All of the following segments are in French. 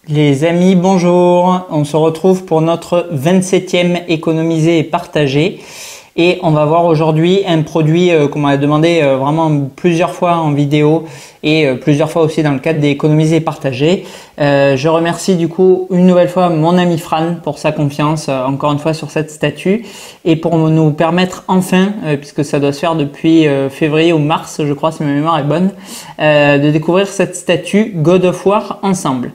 Les amis, bonjour. On se retrouve pour notre 27e économiser et partager. Et on va voir aujourd'hui un produit qu'on m'a demandé vraiment plusieurs fois en vidéo et plusieurs fois aussi dans le cadre des économiser et partager. Je remercie du coup une nouvelle fois mon ami Fran pour sa confiance encore une fois sur cette statue et pour nous permettre enfin, puisque ça doit se faire depuis février ou mars je crois si ma mémoire est bonne, de découvrir cette statue God of War ensemble.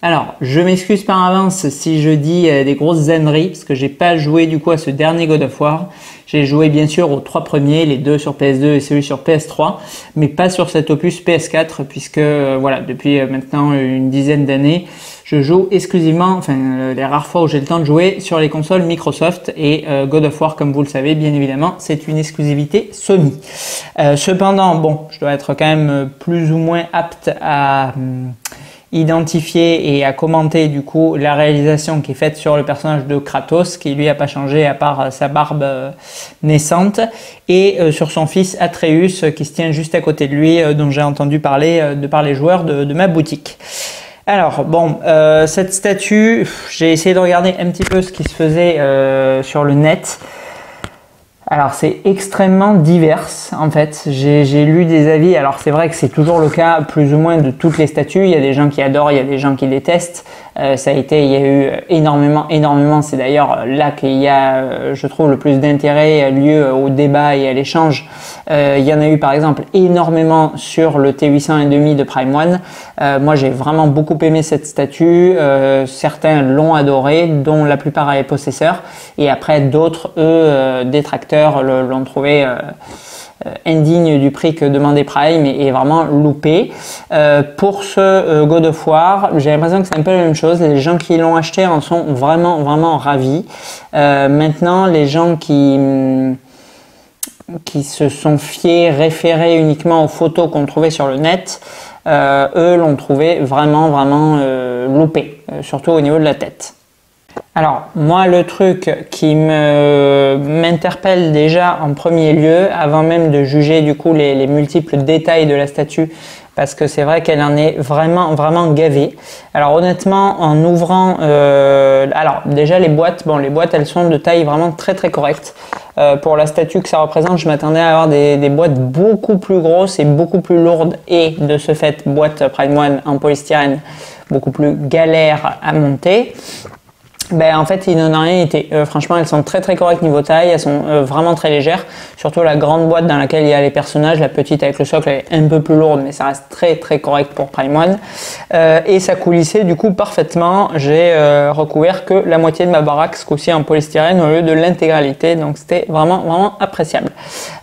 Alors, je m'excuse par avance si je dis des grosses âneries parce que j'ai pas joué du coup à ce dernier God of War. J'ai joué bien sûr aux trois premiers, les deux sur PS2 et celui sur PS3, mais pas sur cet opus PS4 puisque voilà, depuis maintenant une dizaine d'années, je joue exclusivement, les rares fois où j'ai le temps de jouer sur les consoles Microsoft et God of War, comme vous le savez, bien évidemment, c'est une exclusivité Sony. Cependant, bon, je dois être quand même plus ou moins apte à identifier et à commenter du coup la réalisation qui est faite sur le personnage de Kratos qui lui a pas changé à part sa barbe naissante et sur son fils Atreus qui se tient juste à côté de lui dont j'ai entendu parler de par les joueurs de ma boutique. Alors bon, cette statue, j'ai essayé de regarder un petit peu ce qui se faisait sur le net. Alors c'est extrêmement divers en fait, j'ai lu des avis, alors c'est vrai que c'est toujours le cas plus ou moins de toutes les statues, il y a des gens qui adorent, il y a des gens qui détestent, ça a été, il y a eu énormément, c'est d'ailleurs là qu'il y a je trouve le plus d'intérêt lieu au débat et à l'échange. Il y en a eu par exemple énormément sur le T800 de Prime One. Moi j'ai vraiment beaucoup aimé cette statue, certains l'ont adoré, dont la plupart les possesseurs, et après d'autres eux détracteurs l'ont trouvé indigne du prix que demandait Prime et vraiment loupé. Pour ce God of War, j'ai l'impression que c'est un peu la même chose. Les gens qui l'ont acheté en sont vraiment ravis. Maintenant, les gens qui se sont référés uniquement aux photos qu'on trouvait sur le net, eux l'ont trouvé vraiment loupé, surtout au niveau de la tête. Alors moi le truc qui m'interpelle déjà en premier lieu, avant même de juger du coup les multiples détails de la statue, parce que c'est vrai qu'elle en est vraiment gavée. Alors honnêtement, en ouvrant, alors déjà les boîtes elles sont de taille vraiment très correcte. Pour la statue que ça représente, je m'attendais à avoir des boîtes beaucoup plus grosses et beaucoup plus lourdes, et de ce fait boîte Prime One en polystyrène beaucoup plus galère à monter. Ben en fait il n'en a rien été. Franchement elles sont très correctes niveau taille, elles sont vraiment très légères, surtout la grande boîte dans laquelle il y a les personnages, la petite avec le socle elle est un peu plus lourde mais ça reste très correct pour Prime One, et ça coulissait du coup parfaitement. J'ai recouvert que la moitié de ma baraque ce coup-ci en polystyrène au lieu de l'intégralité, donc c'était vraiment appréciable.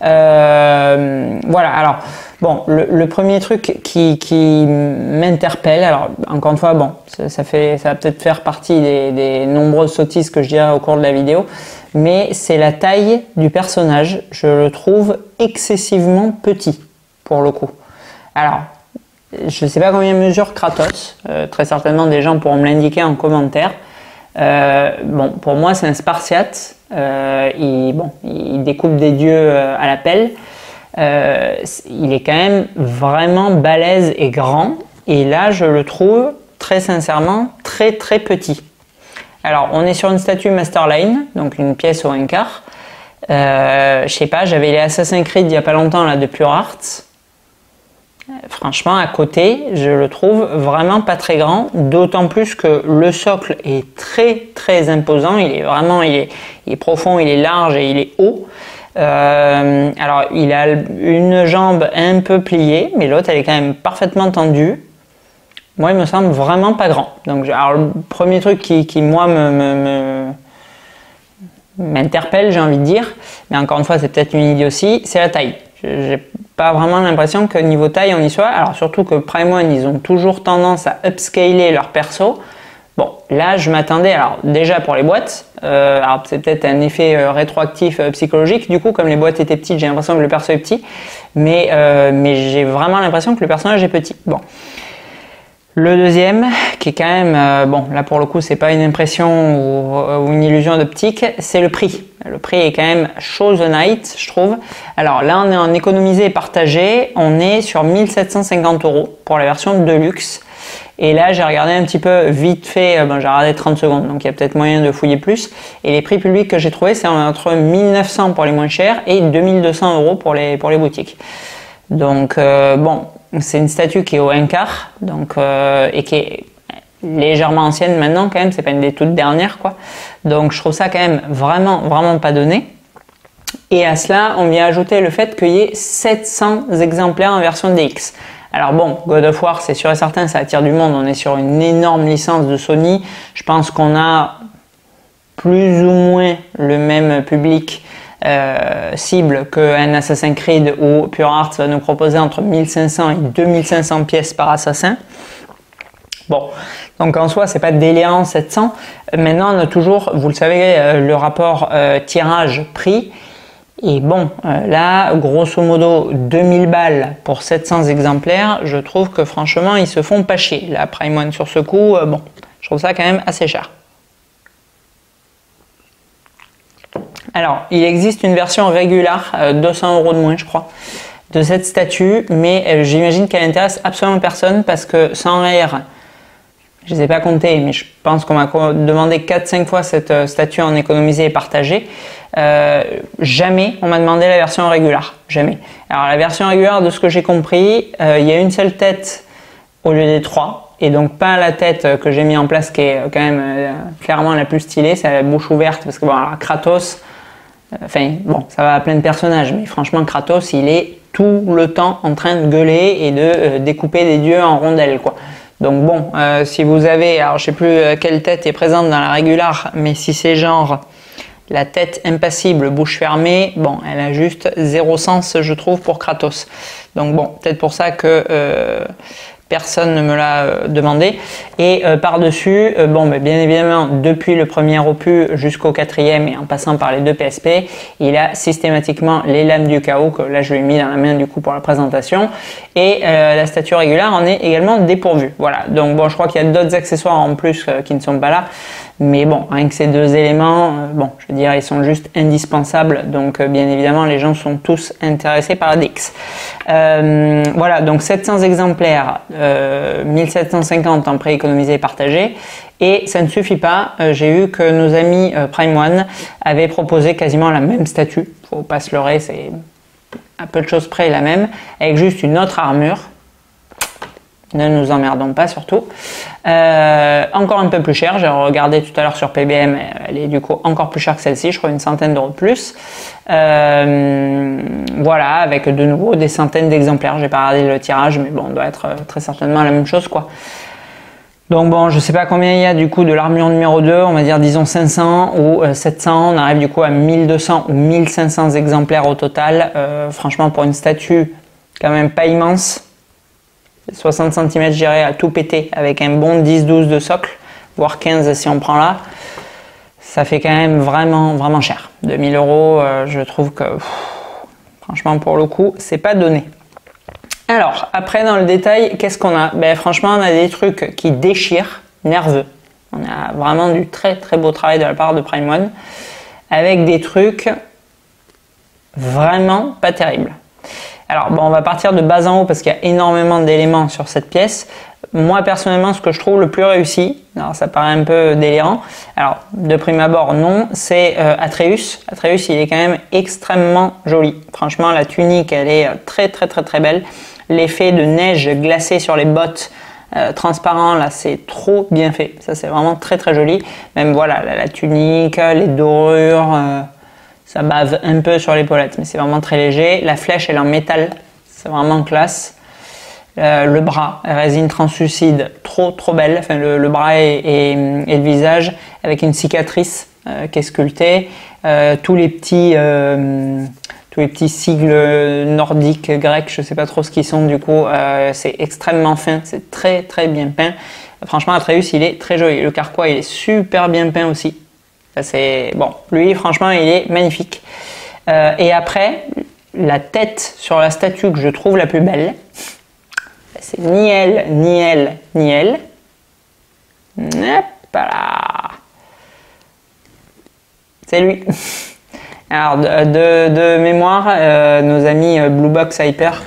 Voilà, alors bon, le premier truc qui m'interpelle, alors encore une fois, bon, ça va peut-être faire partie des nombreuses sottises que je dirai au cours de la vidéo, mais c'est la taille du personnage. Je le trouve excessivement petit, pour le coup. Alors, je ne sais pas combien mesure Kratos, très certainement des gens pourront me l'indiquer en commentaire. Bon, pour moi c'est un Spartiate, il découpe des dieux à la pelle. Il est quand même vraiment balèze et grand, et là je le trouve très sincèrement très petit. Alors on est sur une statue Masterline, donc une pièce au 1/4. Je sais pas, j'avais les Assassin's Creed il y a pas longtemps là de Pure Arts. Franchement à côté je le trouve vraiment pas très grand, d'autant plus que le socle est très imposant, il est profond, il est large et il est haut. Alors il a une jambe un peu pliée, mais l'autre elle est quand même parfaitement tendue. Moi il me semble vraiment pas grand. Donc alors, le premier truc qui moi m'interpelle, j'ai envie de dire, mais encore une fois c'est peut-être une idiotie, c'est la taille. J'ai pas vraiment l'impression que niveau taille on y soit. Alors surtout que Prime One ils ont toujours tendance à upscaler leur perso. Bon, là je m'attendais, alors déjà pour les boîtes, alors c'est peut-être un effet rétroactif psychologique, du coup comme les boîtes étaient petites j'ai l'impression que le perso est petit, mais j'ai vraiment l'impression que le personnage est petit. Bon, le deuxième qui est quand même, bon là pour le coup c'est pas une impression ou une illusion d'optique, c'est le prix. Le prix est quand même show the night je trouve. Alors là on est en économisé et partagé, on est sur 1750 € pour la version Deluxe. Et là, j'ai regardé un petit peu vite fait, j'ai regardé 30 secondes, donc il y a peut-être moyen de fouiller plus. Et les prix publics que j'ai trouvés, c'est entre 1900 pour les moins chers et 2200 € pour les boutiques. Donc, bon, c'est une statue qui est au 1/4, donc, et qui est légèrement ancienne maintenant quand même, c'est pas une des toutes dernières, quoi. Donc, je trouve ça quand même vraiment pas donné. Et à cela, on vient ajouter le fait qu'il y ait 700 exemplaires en version DX. Alors bon, God of War, c'est sûr et certain, ça attire du monde. On est sur une énorme licence de Sony. Je pense qu'on a plus ou moins le même public cible qu'un Assassin's Creed où Pure Hearts va nous proposer entre 1500 et 2500 pièces par assassin. Bon, donc en soi, c'est pas délirant 700. Maintenant, on a toujours, vous le savez, le rapport tirage-prix. Et bon, là, grosso modo, 2000 balles pour 700 exemplaires, je trouve que franchement, ils se font pas chier. Là, Prime One sur ce coup, bon, je trouve ça quand même assez cher. Alors, il existe une version régulière, 200 € de moins, je crois, de cette statue, mais j'imagine qu'elle intéresse absolument personne parce que sans rire, je ne les ai pas comptés, mais je pense qu'on m'a demandé 4-5 fois cette statue en économisé et partagé. Jamais on m'a demandé la version régulière, jamais. Alors la version régulière, de ce que j'ai compris, il y a une seule tête au lieu des 3, et donc pas la tête que j'ai mis en place qui est quand même clairement la plus stylée, c'est la bouche ouverte, parce que bon, alors, Kratos, enfin bon, ça va à plein de personnages, mais franchement Kratos, il est tout le temps en train de gueuler et de découper des dieux en rondelles, quoi. Donc bon, si vous avez, alors je sais plus quelle tête est présente dans la régulière, mais si c'est genre la tête impassible, bouche fermée, bon, elle a juste zéro sens, je trouve, pour Kratos. Donc bon, peut-être pour ça que personne ne me l'a demandé. Et par-dessus, bon, bien évidemment, depuis le premier opus jusqu'au 4e et en passant par les deux PSP, il a systématiquement les lames du chaos, que là je lui ai mis dans la main du coup pour la présentation. Et la statue régulière en est également dépourvue. Voilà, donc bon, je crois qu'il y a d'autres accessoires en plus qui ne sont pas là. Mais bon, rien que ces deux éléments, bon, je veux dire, ils sont juste indispensables. Donc, bien évidemment, les gens sont tous intéressés par la DX. Voilà, donc 700 exemplaires, 1750 en prix économisé et partagé. Et ça ne suffit pas. J'ai vu que nos amis Prime One avaient proposé quasiment la même statue. Faut pas se leurrer, c'est à peu de choses près la même, avec juste une autre armure. Ne nous emmerdons pas surtout. Encore un peu plus cher, j'ai regardé tout à l'heure sur PBM, elle est du coup encore plus chère que celle-ci, je crois une centaine d'euros de plus. Voilà, avec de nouveau des centaines d'exemplaires, j'ai pas regardé le tirage, mais bon, on doit être très certainement la même chose, quoi. Donc bon, je sais pas combien il y a du coup de l'armure numéro 2, on va dire disons 500 ou 700, on arrive du coup à 1200 ou 1500 exemplaires au total. Franchement, pour une statue quand même pas immense, 60 cm, je dirais, à tout péter avec un bon 10-12 de socle, voire 15 si on prend là, ça fait quand même vraiment cher. 2000 €, je trouve que franchement pour le coup, c'est pas donné. Alors, après dans le détail, qu'est-ce qu'on a? Ben, franchement, on a des trucs qui déchirent, nerveux. On a vraiment du très beau travail de la part de Prime One, avec des trucs vraiment pas terribles. Alors bon, on va partir de bas en haut parce qu'il y a énormément d'éléments sur cette pièce. Moi personnellement, ce que je trouve le plus réussi, alors ça paraît un peu délirant, alors de prime abord non, c'est Atreus. Atreus, il est quand même extrêmement joli. Franchement, la tunique, elle est très belle. L'effet de neige glacée sur les bottes transparent, là, c'est trop bien fait. Ça, c'est vraiment très joli. Même voilà, la tunique, les dorures... ça bave un peu sur l'épaulette, mais c'est vraiment très léger. La flèche, elle est en métal, c'est vraiment classe. Le bras, résine translucide, trop belle. Enfin, le bras et le visage avec une cicatrice qui est sculptée. Tous les petits sigles nordiques, grecs, je sais pas trop ce qu'ils sont du coup. C'est extrêmement fin, c'est très bien peint. Franchement, Atreus, il est très joli. Le carquois, il est super bien peint aussi. C'est bon, lui franchement il est magnifique. Et après, la tête sur la statue que je trouve la plus belle, c'est ni elle. Hop là. C'est lui. Alors de mémoire, nos amis Blue Box Hyper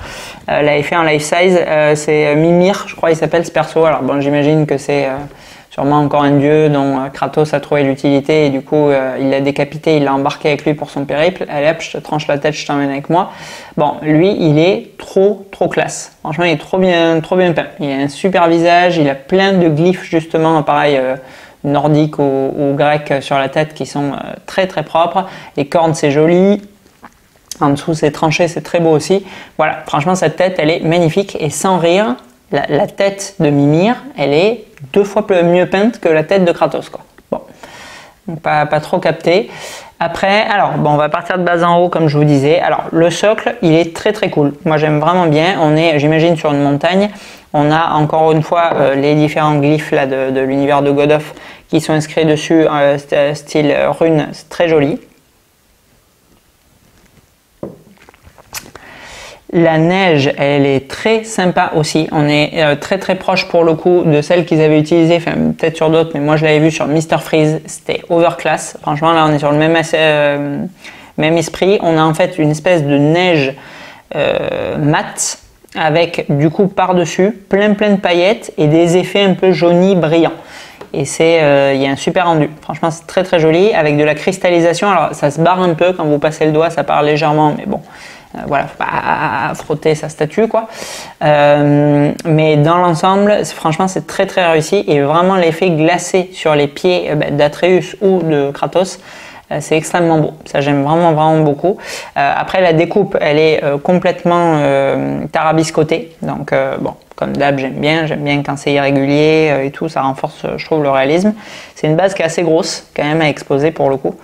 l'avaient fait en life size. C'est Mimir, je crois il s'appelle ce perso. Alors bon, j'imagine que c'est sûrement encore un dieu dont Kratos a trouvé l'utilité et du coup il l'a décapité, il l'a embarqué avec lui pour son périple. Allez hop, je te tranche la tête, je t'emmène avec moi. Bon, lui il est trop classe. Franchement il est trop bien peint. Il a un super visage, il a plein de glyphes justement, pareil nordiques ou grecs sur la tête qui sont très propres. Les cornes c'est joli. En dessous c'est tranché, c'est très beau aussi. Voilà, franchement cette tête elle est magnifique et sans rire, la tête de Mimir elle est 2 fois mieux peinte que la tête de Kratos quoi. Bon, donc pas trop capté. Après, alors bon, on va partir de bas en haut comme je vous disais. Alors le socle, il est très cool. Moi j'aime vraiment bien. On est, j'imagine, sur une montagne. On a encore une fois les différents glyphes là de l'univers de God of qui sont inscrits dessus, style rune, c'est très joli. La neige, elle est très sympa aussi. On est très proche pour le coup de celle qu'ils avaient utilisée, enfin peut-être sur d'autres, mais moi je l'avais vu sur Mr Freeze. C'était overclass. Franchement, là on est sur le même esprit. On a en fait une espèce de neige mate avec du coup par-dessus plein de paillettes et des effets un peu jaunis brillants. Et il y a un super rendu. Franchement, c'est très joli avec de la cristallisation. Alors ça se barre un peu quand vous passez le doigt, ça part légèrement, mais bon. Voilà, faut pas frotter sa statue quoi. Mais dans l'ensemble, franchement, c'est très réussi et vraiment l'effet glacé sur les pieds d'Atreus ou de Kratos, c'est extrêmement beau. Ça, j'aime vraiment beaucoup. Après, la découpe, elle est complètement tarabiscotée. Donc, bon, comme d'hab, j'aime bien quand c'est irrégulier et tout. Ça renforce, je trouve, le réalisme. C'est une base qui est assez grosse, quand même, à exposer pour le coup.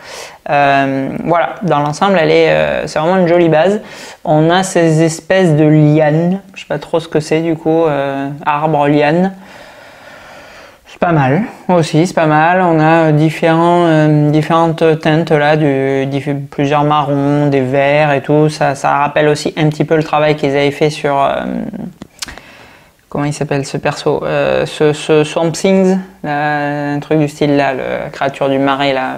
Voilà, dans l'ensemble, c'est vraiment une jolie base. On a ces espèces de lianes. Je sais pas trop ce que c'est, du coup. Arbre, liane. C'est pas mal aussi, c'est pas mal. On a différentes teintes là, plusieurs marrons, des verts et tout. Ça rappelle aussi un petit peu le travail qu'ils avaient fait sur comment il s'appelle ce perso, ce Swamp Things, là, un truc du style là, la créature du marais là.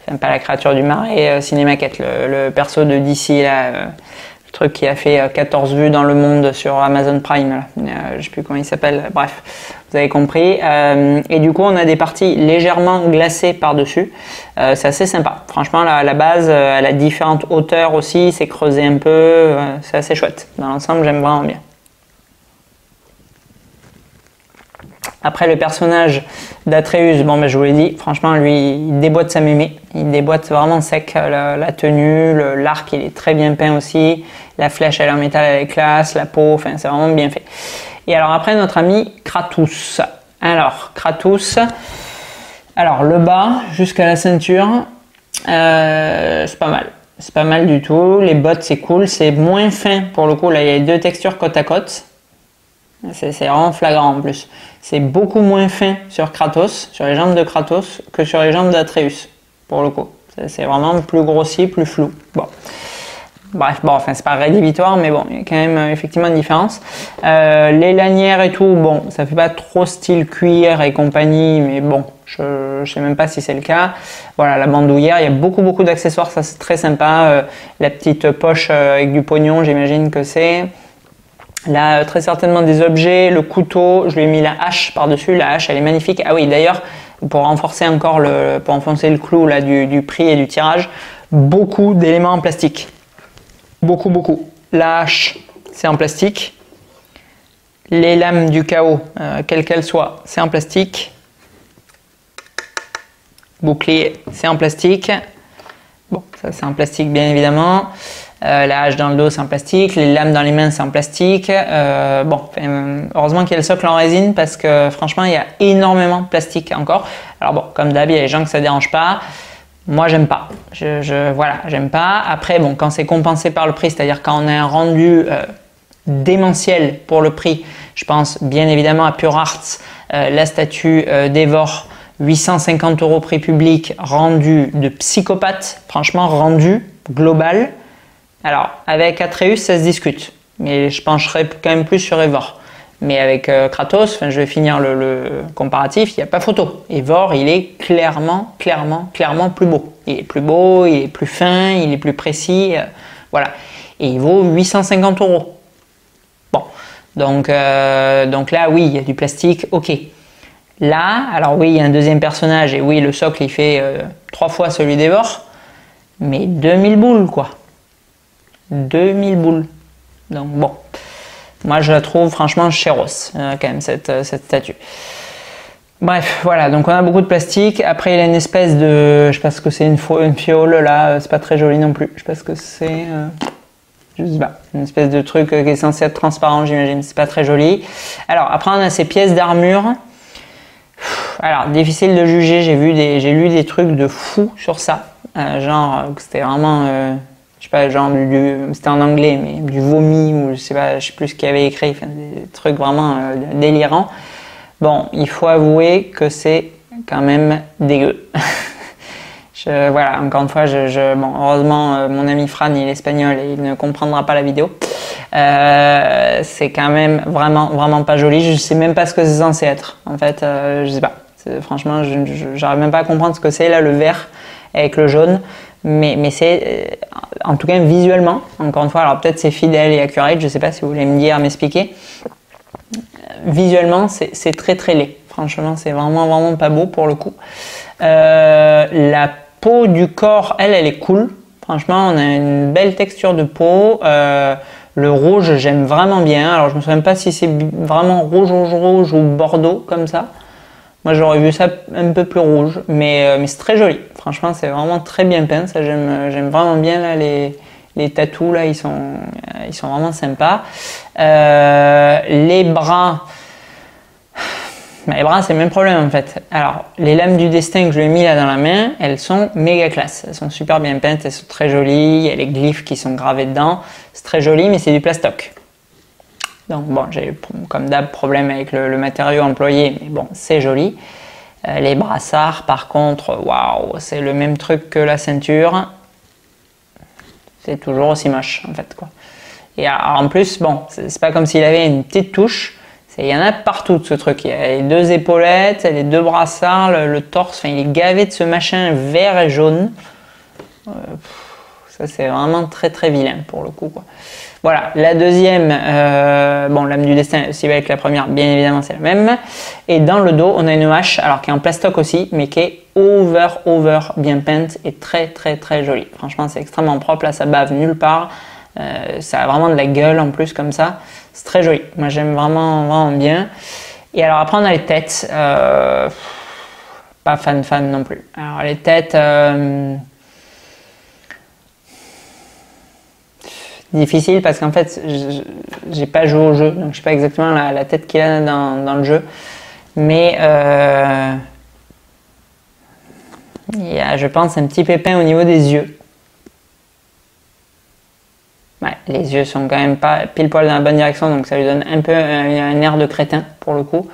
Enfin, pas la créature du marais, Cinémaquette, le perso de DC là. Le truc qui a fait 14 vues dans le monde sur Amazon Prime, là. Je sais plus comment il s'appelle, bref, vous avez compris. Et du coup, on a des parties légèrement glacées par-dessus. C'est assez sympa. Franchement, la base, elle a différentes hauteurs aussi, c'est creusé un peu, c'est assez chouette. Dans l'ensemble, j'aime vraiment bien. Après le personnage d'Atreus, bon ben je vous l'ai dit, franchement lui il déboîte sa mémé, il déboîte vraiment sec la tenue, l'arc il est très bien peint aussi, la flèche elle est en métal, elle est classe, la peau, enfin c'est vraiment bien fait. Et alors après notre ami Kratos. Alors Kratos, alors le bas jusqu'à la ceinture, c'est pas mal. C'est pas mal du tout, les bottes c'est cool, c'est moins fin pour le coup, là il y a 2 textures côte à côte. C'est vraiment flagrant en plus. C'est beaucoup moins fin sur Kratos, sur les jambes de Kratos, que sur les jambes d'Atreus, pour le coup. C'est vraiment plus grossi, plus flou. Bon. Bref, bon, enfin, c'est pas rédhibitoire, mais bon, il y a quand même effectivement une différence. Les lanières et tout, bon, ça fait pas trop style cuir et compagnie, mais bon, je sais même pas si c'est le cas. Voilà, la bandoulière, il y a beaucoup d'accessoires, ça c'est très sympa. La petite poche avec du pognon, j'imagine que c'est. Là, très certainement des objets, le couteau, je lui ai mis la hache par-dessus, la hache elle est magnifique. Ah oui, d'ailleurs, pour renforcer encore pour enfoncer le clou là, du prix et du tirage, beaucoup d'éléments en plastique. Beaucoup. La hache, c'est en plastique. Les lames du chaos, quelles qu'elles soient, c'est en plastique. Bouclier, c'est en plastique. Bon, ça c'est en plastique bien évidemment. La hache dans le dos c'est en plastique, les lames dans les mains c'est en plastique. Bon, heureusement qu'il y a le socle en résine parce que franchement il y a énormément de plastique encore. Alors bon, comme d'hab il y a les gens que ça dérange pas. Moi j'aime pas. Voilà, j'aime pas. Après bon, quand c'est compensé par le prix, c'est-à-dire quand on a un rendu démentiel pour le prix, je pense bien évidemment à Pure Arts, la statue d'Eivor. 850 € prix public, rendu de psychopathe, franchement rendu global. Alors avec Atreus ça se discute, mais je pencherai quand même plus sur Eivor. Mais avec Kratos, je vais finir le comparatif, il n'y a pas photo. Eivor, il est clairement plus beau. Il est plus beau, il est plus fin, il est plus précis, voilà. Et il vaut 850 €. Bon, donc là, oui, il y a du plastique, ok. Là, alors oui, il y a un deuxième personnage, et oui, le socle, il fait 3 fois celui d'Eivor, mais 2000 boules, quoi. 2000 boules. Donc bon, moi je la trouve franchement chéros, quand même, cette statue. Bref, voilà, donc on a beaucoup de plastique. Après, il a une espèce de, je sais pas ce que c'est, une fiole là, c'est pas très joli non plus. Je sais pas ce que c'est, je sais pas, une espèce de truc qui est censé être transparent, j'imagine, c'est pas très joli. Alors après, on a ces pièces d'armure. Alors, difficile de juger, j'ai lu des trucs de fou sur ça. Genre, c'était vraiment, je sais pas, genre c'était en anglais, mais du vomi, ou je sais plus ce qu'il y avait écrit, enfin, des trucs vraiment délirants. Bon, il faut avouer que c'est quand même dégueu. Voilà, encore une fois, bon, heureusement, mon ami Fran, il est espagnol et il ne comprendra pas la vidéo. C'est quand même vraiment pas joli. Je sais même pas ce que c'est censé être. En fait, je sais pas. Franchement, j'arrive même pas à comprendre ce que c'est là, le vert avec le jaune. Mais c'est, en tout cas visuellement, encore une fois, alors peut-être c'est fidèle et accurate, je sais pas si vous voulez me dire, m'expliquer. Visuellement, c'est très laid. Franchement, c'est vraiment pas beau pour le coup. La peau du corps, elle est cool. Franchement, on a une belle texture de peau. Le rouge, j'aime vraiment bien. Alors, je me souviens pas si c'est vraiment rouge ou bordeaux comme ça. Moi, j'aurais vu ça un peu plus rouge, mais c'est très joli. Franchement, c'est vraiment très bien peint. Ça, j'aime vraiment bien là, les tatous là, ils sont vraiment sympas. Les bras, c'est le même problème en fait. Alors, les lames du destin que je lui ai mis là dans la main, elles sont méga classe. Elles sont super bien peintes, elles sont très jolies. Il y a les glyphes qui sont gravés dedans. C'est très joli, mais c'est du plastoc. Donc bon, j'ai comme d'hab problème avec le matériau employé, mais bon, c'est joli. Les brassards, par contre, waouh, c'est le même truc que la ceinture. C'est toujours aussi moche en fait, quoi. Et alors, en plus, bon, c'est pas comme s'il avait une petite touche. Il y en a partout de ce truc. Il y a les 2 épaulettes, les 2 brassards, le torse. Enfin, il est gavé de ce machin vert et jaune. Ça, c'est vraiment très vilain pour le coup, quoi. Voilà, la deuxième, bon, lame du destin aussi avec la première, bien évidemment, c'est la même. Et dans le dos, on a une hache, alors qui est en plastoc aussi, mais qui est over bien peinte et très jolie. Franchement, c'est extrêmement propre. Là, ça bave nulle part. Ça a vraiment de la gueule en plus comme ça. C'est très joli. Moi, j'aime vraiment bien. Et alors après, on a les têtes. Pas fan non plus. Alors les têtes, difficile parce qu'en fait, j'ai pas joué au jeu, donc je sais pas exactement la tête qu'il a dans le jeu. Mais il y a, je pense, un petit pépin au niveau des yeux. Ouais, les yeux sont quand même pas pile poil dans la bonne direction, donc ça lui donne un peu un air de crétin pour le coup.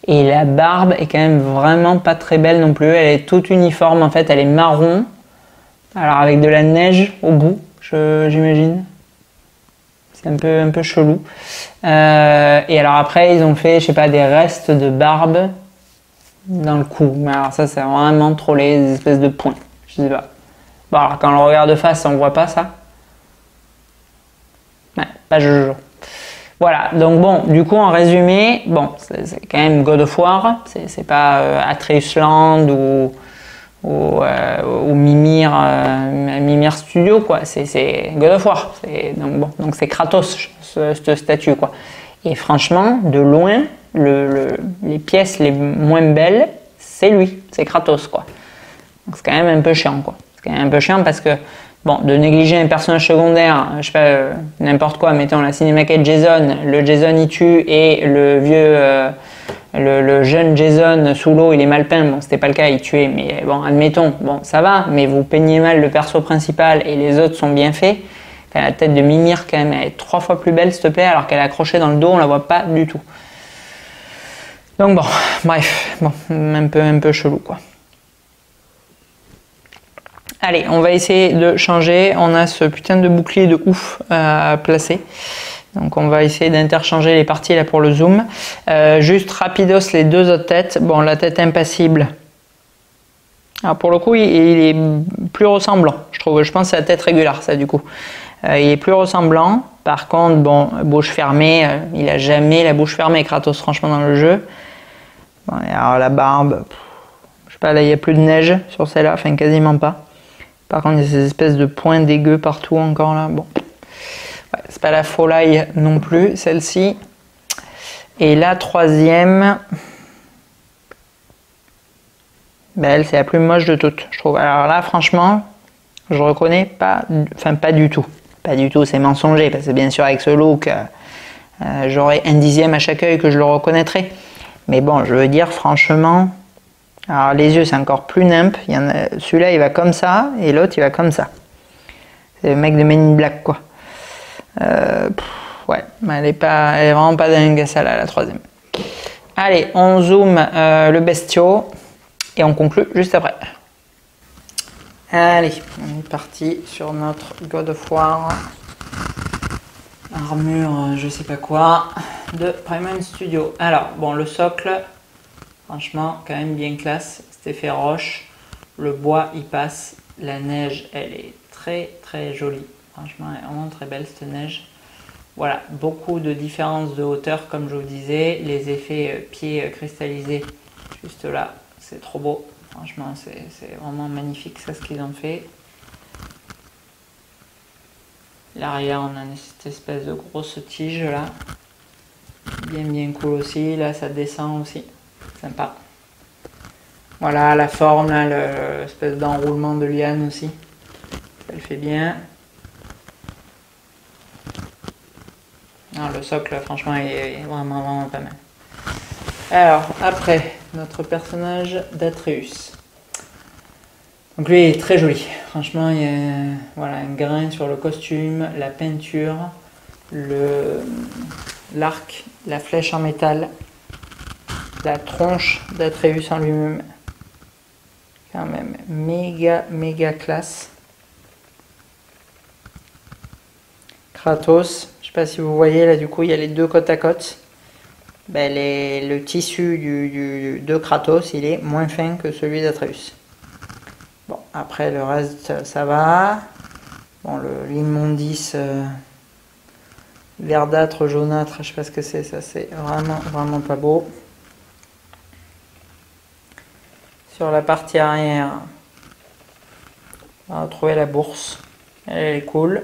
Et la barbe est quand même vraiment pas très belle non plus. Elle est toute uniforme en fait, elle est marron. Alors avec de la neige au bout, j'imagine. C'est un peu chelou. Et alors après, ils ont fait, je sais pas, des restes de barbe dans le cou. Mais alors ça, c'est vraiment trop laid, des espèces de points. Je sais pas. Bon, alors quand on le regarde de face, on voit pas ça. Ouais, pas jojo. Voilà, donc bon, du coup, en résumé, bon, c'est quand même God of War. C'est pas Atreus Land ou Mimir Studio, quoi. C'est God of War. Donc c'est Kratos, cette statue, quoi. Et franchement, de loin, les pièces les moins belles, c'est lui, c'est Kratos, quoi. Donc c'est quand même un peu chiant, quoi. C'est quand même un peu chiant parce que, bon, de négliger un personnage secondaire, je sais pas, n'importe quoi, mettons la cinémaquette Jason, le Jason il tue et le vieux... Le jeune Jason sous l'eau, il est mal peint. Bon, c'était pas le cas, il tuait, mais bon, admettons, bon, ça va, mais vous peignez mal le perso principal et les autres sont bien faits. Enfin, la tête de Mimir, quand même, elle est 3 fois plus belle, s'il te plaît, alors qu'elle est accrochée dans le dos, on la voit pas du tout. Donc bon, bref, bon, un peu chelou, quoi. Allez, on va essayer de changer. On a ce putain de bouclier de ouf à placer. Donc on va essayer d'interchanger les parties là pour le zoom. Juste rapidos les deux autres têtes. Bon, la tête impassible. Alors pour le coup, il est plus ressemblant, je trouve. Je pense que c'est la tête régulière, ça du coup. Il est plus ressemblant. Par contre, bon, bouche fermée, il a jamais la bouche fermée, Kratos, franchement, dans le jeu. Bon, alors la barbe, je sais pas, là il n'y a plus de neige sur celle-là, enfin quasiment pas. Par contre, il y a ces espèces de points dégueux partout encore là. Bon, ouais, c'est pas la folie non plus, celle-ci. Et la troisième, ben, elle, c'est la plus moche de toutes, je trouve. Alors là, franchement, je reconnais pas, enfin pas du tout. Pas du tout, c'est mensonger, parce que bien sûr, avec ce look, j'aurais un dixième à chaque œil que je le reconnaîtrais. Mais bon, je veux dire, franchement, alors les yeux, c'est encore plus nimp. Celui-là, il va comme ça, et l'autre, il va comme ça. C'est le mec de Men in Black, quoi. Ouais, elle est vraiment pas dingue, ça, là, la troisième. Allez, on zoome le bestiau, et on conclut juste après. Allez, on est parti sur notre God of War. Armure, je sais pas quoi, de Primal Studio. Alors, bon, le socle, franchement, quand même bien classe. Cet effet roche, le bois, il passe. La neige, elle est très très jolie. Franchement, elle est vraiment très belle cette neige. Voilà, beaucoup de différences de hauteur, comme je vous disais. Les effets pieds cristallisés, juste là, c'est trop beau. Franchement, c'est vraiment magnifique, ça, ce qu'ils ont fait. L'arrière, on a cette espèce de grosse tige là. Bien cool aussi. Là, ça descend aussi. Sympa. Voilà, la forme, là, l'espèce d'enroulement de liane aussi. Ça le fait bien. Alors, le socle, franchement, est vraiment pas mal. Alors, après, notre personnage d'Atreus. Donc lui est très joli, franchement il y a voilà, un grain sur le costume, la peinture, l'arc, la flèche en métal, la tronche d'Atreus en lui-même, quand même méga classe. Kratos, je sais pas si vous voyez là du coup il y a les deux côte à côte. Ben, le tissu de Kratos il est moins fin que celui d'Atreus. Bon, après le reste ça va. Bon, l'immondice verdâtre, jaunâtre, je sais pas ce que c'est, ça c'est vraiment pas beau. Sur la partie arrière, on va retrouver la bourse. Elle est cool.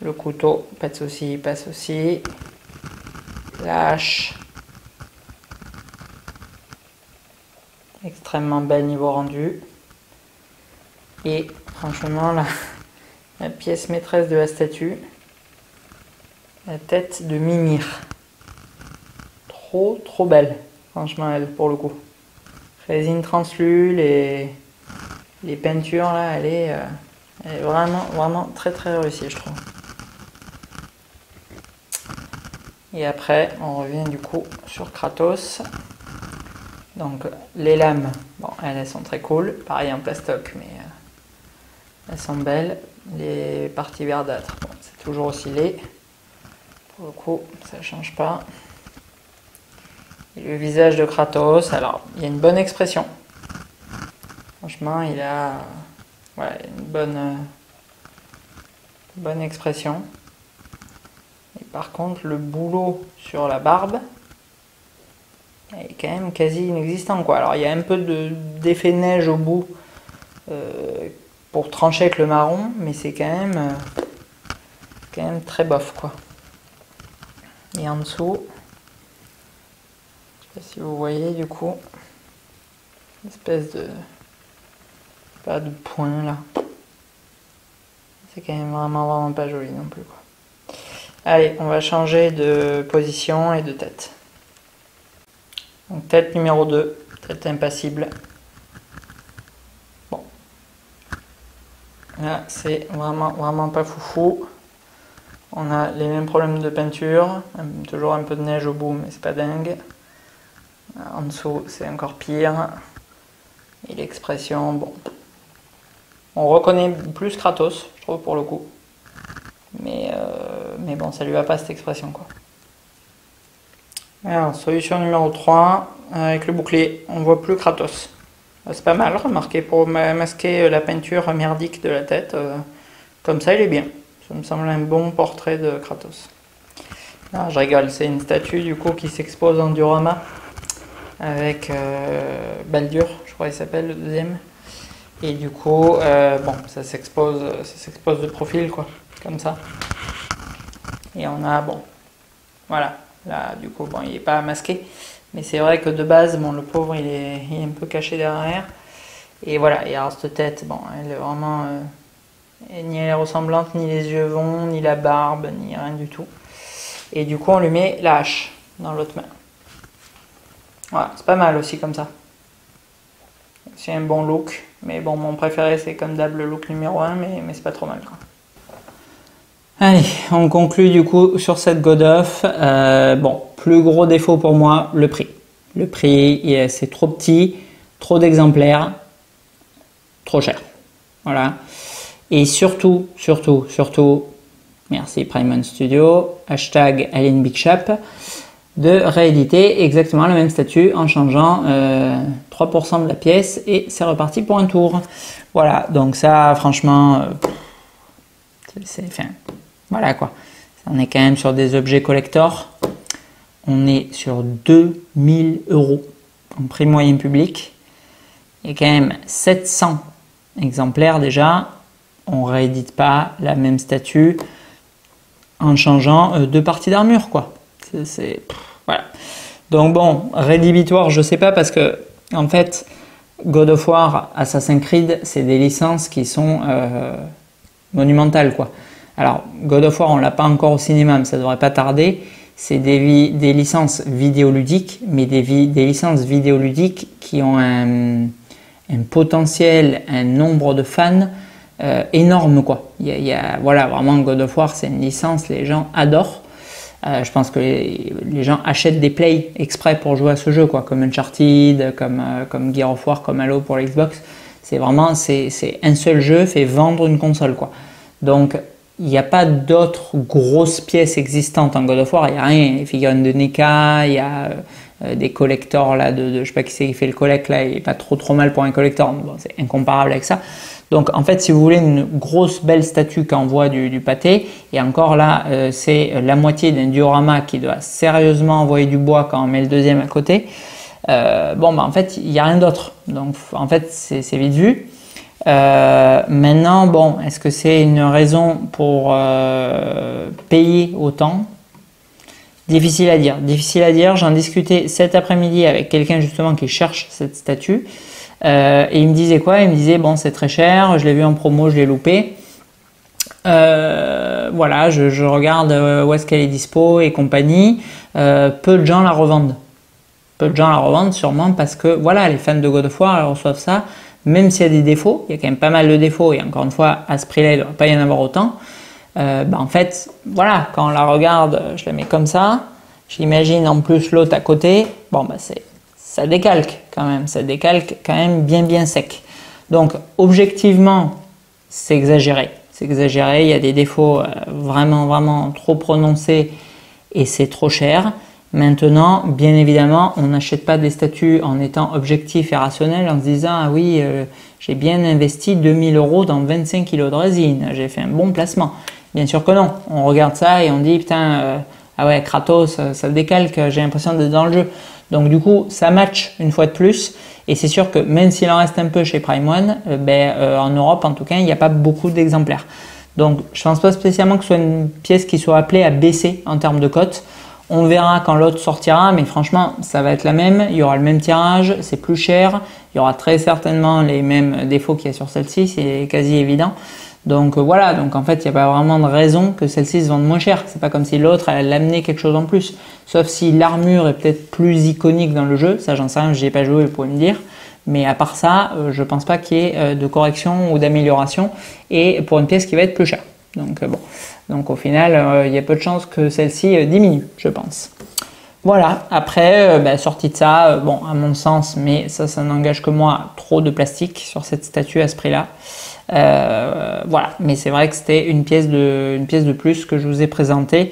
Le couteau, pas de souci, il passe aussi. La hache. Extrêmement belle niveau rendu. Et franchement, la pièce maîtresse de la statue, la tête de Mimir. Trop belle, franchement, elle, pour le coup. Résine translu, les peintures, là, elle est vraiment très réussie, je trouve. Et après, on revient du coup sur Kratos. Donc, les lames, bon, elles sont très cool. Pareil en plastoc, mais elles sont belles. Les parties verdâtres, bon, c'est toujours aussi laid. Pour le coup, ça ne change pas. Et le visage de Kratos, alors, il y a une bonne expression. Franchement, il a une bonne expression. Et par contre, le boulot sur la barbe est quand même quasi inexistant, quoi. Alors, il y a un peu d'effet neige au bout pour trancher avec le marron, mais c'est quand même très bof, quoi. Et en dessous, je sais pas si vous voyez du coup, une espèce de point là. C'est quand même vraiment pas joli non plus, quoi. Allez, on va changer de position et de tête. Donc tête numéro 2, tête impassible. Bon. Là, c'est vraiment pas foufou. On a les mêmes problèmes de peinture, toujours un peu de neige au bout, mais c'est pas dingue. En dessous, c'est encore pire. Et l'expression, bon. On reconnaît plus Kratos, je trouve, pour le coup. Mais bon, ça lui va pas cette expression, quoi. Alors, solution numéro 3, avec le bouclier, on voit plus Kratos. C'est pas mal, remarquez, pour masquer la peinture merdique de la tête. Comme ça, il est bien. Ça me semble un bon portrait de Kratos. Ah, je rigole, c'est une statue du coup qui s'expose en diorama avec Baldur, je crois qu'il s'appelle le deuxième. Et du coup, bon, ça s'expose de profil, quoi, comme ça. Et on a, bon, voilà, là, du coup, bon, il n'est pas masqué. Mais c'est vrai que de base, bon, le pauvre, il est un peu caché derrière. Et voilà, et alors cette tête, bon, elle est vraiment... ni elle est ressemblante, ni les yeux vont, ni la barbe, ni rien du tout. Et du coup, on lui met la hache dans l'autre main. Voilà, c'est pas mal aussi comme ça. C'est un bon look. Mais bon, mon préféré, c'est comme d'hab le look numéro 1, mais c'est pas trop mal, quoi. Allez, on conclut du coup sur cette God of. Bon, plus gros défaut pour moi, le prix. Le prix, c'est trop petit, trop d'exemplaires, trop cher. Voilà. Et surtout, merci Primon Studio, hashtag Aline Big Shop, de rééditer exactement le même statut en changeant 3% de la pièce et c'est reparti pour un tour. Voilà, donc ça, franchement, voilà quoi. On est quand même sur des objets collector. On est sur 2000 € en prix moyen public. Il y a quand même 700 exemplaires déjà. On ne réédite pas la même statue en changeant deux parties d'armure, quoi. Voilà. Donc bon, rédhibitoire, je sais pas, parce que en fait, God of War, Assassin's Creed, c'est des licences qui sont monumentales, quoi. Alors, God of War, on l'a pas encore au cinéma, mais ça devrait pas tarder. C'est des licences vidéoludiques, mais des licences vidéoludiques qui ont un potentiel, un nombre de fans énorme, quoi. Voilà, vraiment, God of War, c'est une licence, les gens adorent. Je pense que les gens achètent des plays exprès pour jouer à ce jeu, quoi, comme Uncharted, comme Gears of War, comme Halo pour l'Xbox. C'est vraiment, c'est un seul jeu fait vendre une console, quoi. Donc, il n'y a pas d'autres grosses pièces existantes en God of War. Il n'y a rien. Les figurines de NECA, il y a des collectors là, je sais pas qui c'est qui fait le collect là, il n'est pas trop mal pour un collector. Bon, c'est incomparable avec ça. Donc en fait, si vous voulez une grosse belle statue qui envoie du pâté, et encore là, c'est la moitié d'un diorama qui doit sérieusement envoyer du bois quand on met le deuxième à côté. Bon, bah en fait, il n'y a rien d'autre. Donc en fait, c'est vite vu. Maintenant, bon, est-ce que c'est une raison pour payer autant? Difficile à dire. J'en discutais cet après-midi avec quelqu'un justement qui cherche cette statue. Et il me disait quoi? Il me disait, bon, c'est très cher, je l'ai vu en promo, je l'ai loupé. Voilà, je regarde où est-ce qu'elle est dispo et compagnie. Peu de gens la revendent. Sûrement parce que, voilà, les fans de God of War, elles reçoivent ça. Même s'il y a des défauts, il y a quand même pas mal de défauts, et encore une fois, à ce prix-là, il ne devrait pas y en avoir autant. En fait, voilà, quand on la regarde, je la mets comme ça. J'imagine en plus l'autre à côté. Bon, bah ça décalque quand même bien sec. Donc objectivement, c'est exagéré. Il y a des défauts vraiment trop prononcés et c'est trop cher. Maintenant, bien évidemment, on n'achète pas des statues en étant objectif et rationnel, en se disant ah oui, j'ai bien investi 2000 € dans 25 kg de résine, j'ai fait un bon placement. Bien sûr que non. On regarde ça et on dit putain, ah ouais, Kratos, ça décalque, j'ai l'impression d'être dans le jeu. Donc du coup, ça match une fois de plus. Et c'est sûr que même s'il en reste un peu chez Prime One, en Europe en tout cas, il n'y a pas beaucoup d'exemplaires. Donc je ne pense pas spécialement que ce soit une pièce qui soit appelée à baisser en termes de cote. On verra quand l'autre sortira, mais franchement, ça va être la même. Il y aura le même tirage, c'est plus cher. Il y aura très certainement les mêmes défauts qu'il y a sur celle-ci, c'est quasi évident. Donc voilà, donc en fait, il n'y a pas vraiment de raison que celle-ci se vende moins cher. C'est pas comme si l'autre, elle amenait quelque chose en plus. Sauf si l'armure est peut-être plus iconique dans le jeu. Ça, j'en sais rien, je n'y ai pas joué, vous pouvez me dire. Mais à part ça, je pense pas qu'il y ait de correction ou d'amélioration. Et pour une pièce qui va être plus chère. Donc bon. Donc au final, il y a peu de chances que celle-ci diminue, je pense. Voilà, après, sortie de ça, bon, à mon sens, mais ça n'engage que moi, trop de plastique sur cette statue à ce prix-là. Voilà, mais c'est vrai que c'était une pièce de plus que je vous ai présentée,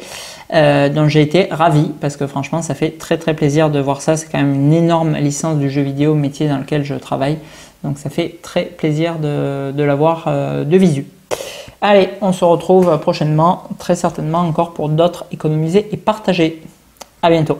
dont j'ai été ravi parce que franchement ça fait très très plaisir de voir ça. C'est quand même une énorme licence du jeu vidéo, métier dans lequel je travaille, donc ça fait très plaisir de l'avoir de visu. Allez, on se retrouve prochainement, très certainement encore pour d'autres économiser et partager. À bientôt.